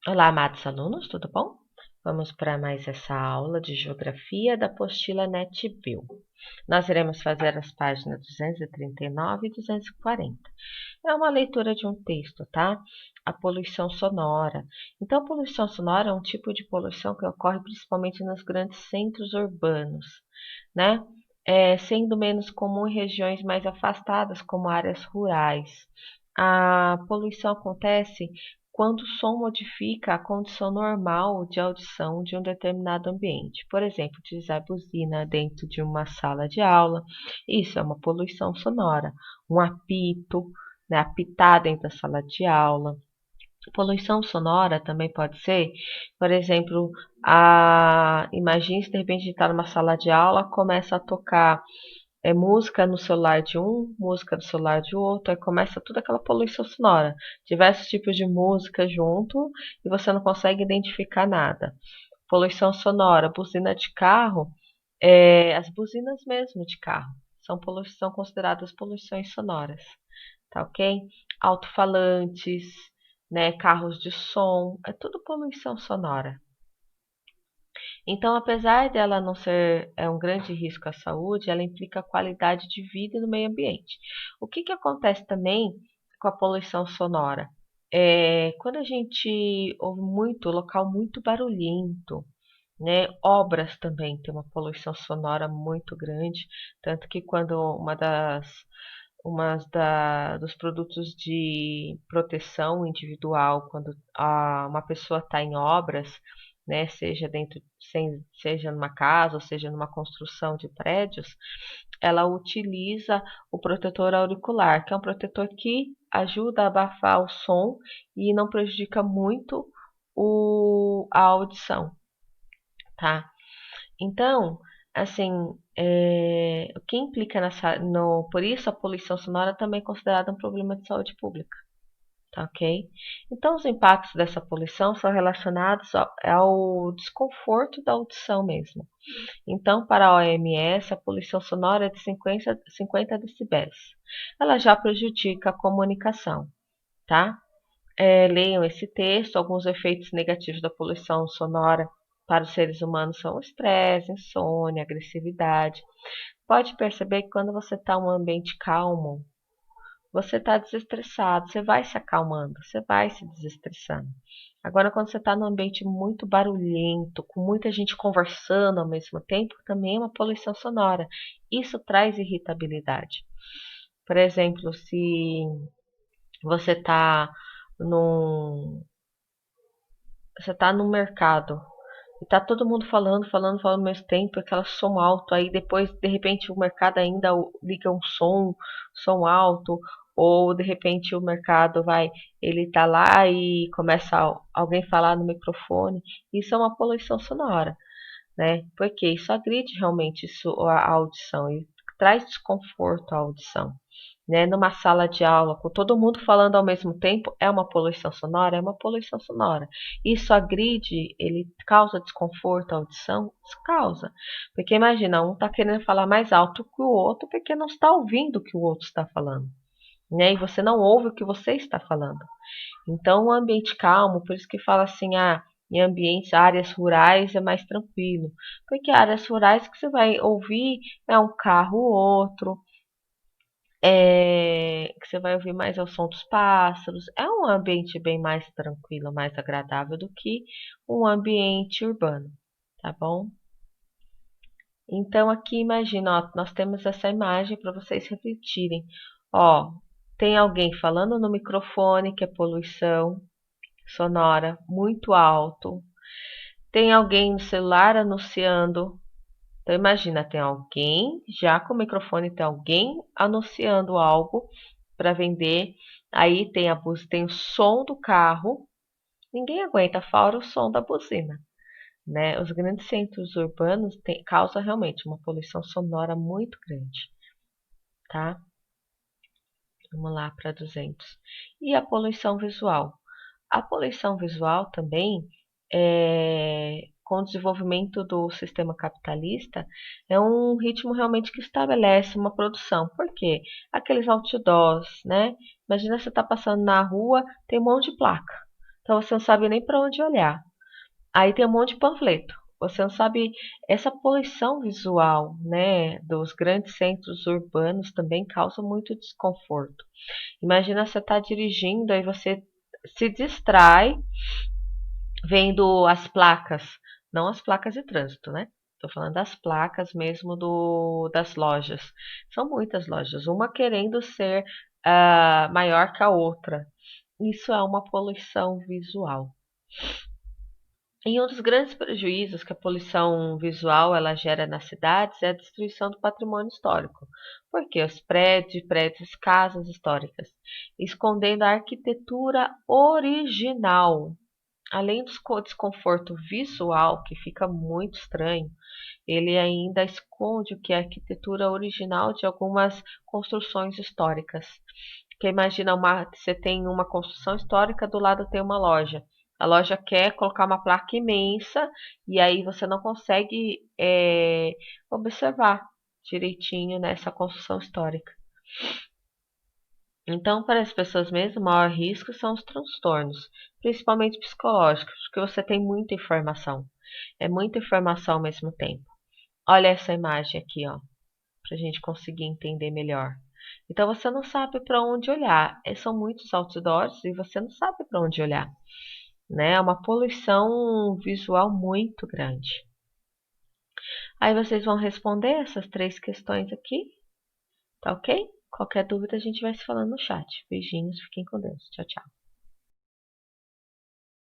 Olá, amados alunos, tudo bom? Vamos para mais essa aula de Geografia da apostila NetView. Nós iremos fazer as páginas 239 e 240. É uma leitura de um texto, tá? A poluição sonora. Então, a poluição sonora é um tipo de poluição que ocorre principalmente nos grandes centros urbanos, né? Sendo menos comum em regiões mais afastadas, como áreas rurais. A poluição acontece quando o som modifica a condição normal de audição de um determinado ambiente. Por exemplo, utilizar buzina dentro de uma sala de aula, isso é uma poluição sonora. Um apito, né, apitar dentro da sala de aula. Poluição sonora também pode ser, por exemplo, imagine se de repente está numa sala de aula, começa a tocar música no celular de um, música no celular de outro, aí começa toda aquela poluição sonora, diversos tipos de música junto e você não consegue identificar nada. Poluição sonora, buzina de carro, as buzinas mesmo de carro são consideradas poluições sonoras, tá ok? Alto-falantes, né, carros de som, é tudo poluição sonora. Então, apesar dela não ser um grande risco à saúde, ela implica qualidade de vida no meio ambiente. O que acontece também com a poluição sonora? Quando a gente ouve muito, local muito barulhento, né? Obras também tem uma poluição sonora muito grande, tanto que quando dos produtos de proteção individual, quando uma pessoa está em obras, né, seja numa casa, ou seja numa construção de prédios, ela utiliza o protetor auricular, que é um protetor que ajuda a abafar o som e não prejudica muito a audição, tá? Então, assim, o que implica por isso a poluição sonora também é considerada um problema de saúde pública, tá ok? Então, os impactos dessa poluição são relacionados ao desconforto da audição mesmo. Então, para a OMS, a poluição sonora é de 50 decibéis. Ela já prejudica a comunicação, tá? Leiam esse texto. Alguns efeitos negativos da poluição sonora para os seres humanos são o estresse, insônia, agressividade. Pode perceber que quando você está em um ambiente calmo, você está desestressado, você vai se acalmando, você vai se desestressando. Agora, quando você está num ambiente muito barulhento, com muita gente conversando ao mesmo tempo, também é uma poluição sonora. Isso traz irritabilidade. Por exemplo, se você está num, você tá no mercado e tá todo mundo falando ao mesmo tempo, aquela som alto, aí depois, de repente, o mercado ainda liga um som alto, ou de repente o mercado ele tá lá e começa alguém falar no microfone, isso é uma poluição sonora, né? Porque isso agride realmente a audição e traz desconforto à audição, né? Numa sala de aula, com todo mundo falando ao mesmo tempo, é uma poluição sonora? É uma poluição sonora. Isso agride, ele causa desconforto à audição? Isso causa. Porque imagina, um está querendo falar mais alto que o outro porque não está ouvindo o que o outro está falando, né? E você não ouve o que você está falando. Então, um ambiente calmo, por isso que fala assim, em ambientes, áreas rurais é mais tranquilo. Porque áreas rurais que você vai ouvir é um carro ou outro, que você vai ouvir mais é o som dos pássaros. É um ambiente bem mais tranquilo, mais agradável do que um ambiente urbano, tá bom? Então aqui imagina, ó, nós temos essa imagem para vocês refletirem. Ó, tem alguém falando no microfone, que é poluição sonora muito alto. Tem alguém no celular anunciando. Então imagina, tem alguém já com o microfone, tem alguém anunciando algo para vender. Aí tem o som do carro. Ninguém aguenta fora o som da buzina, né? Os grandes centros urbanos causam realmente uma poluição sonora muito grande, tá? Vamos lá para 200. E a poluição visual? A poluição visual também, com o desenvolvimento do sistema capitalista, é um ritmo realmente que estabelece uma produção. Por quê? Aqueles outdoors, né? Imagina você está passando na rua, tem um monte de placa. Então você não sabe nem para onde olhar. Aí tem um monte de panfleto. Você não sabe, essa poluição visual, né, dos grandes centros urbanos também causa muito desconforto. Imagina você estar dirigindo, aí você se distrai vendo as placas, não as placas de trânsito, né? Estou falando das placas mesmo das lojas. São muitas lojas, uma querendo ser maior que a outra. Isso é uma poluição visual. E um dos grandes prejuízos que a poluição visual ela gera nas cidades é a destruição do patrimônio histórico, porque os prédios, casas históricas, escondendo a arquitetura original. Além do desconforto visual, que fica muito estranho, ele ainda esconde o que é a arquitetura original de algumas construções históricas. Porque imagina você tem uma construção histórica, do lado tem uma loja. A loja quer colocar uma placa imensa e aí você não consegue observar direitinho nessa construção histórica. Então, para as pessoas mesmo, o maior risco são os transtornos, principalmente psicológicos, porque você tem muita informação. É muita informação ao mesmo tempo. Olha essa imagem aqui, ó, para a gente conseguir entender melhor. Então, você não sabe para onde olhar. São muitos outdoors e você não sabe para onde olhar. Né? É uma poluição visual muito grande. Aí vocês vão responder essas 3 questões aqui, tá ok? Qualquer dúvida a gente vai se falando no chat. Beijinhos, fiquem com Deus. Tchau, tchau.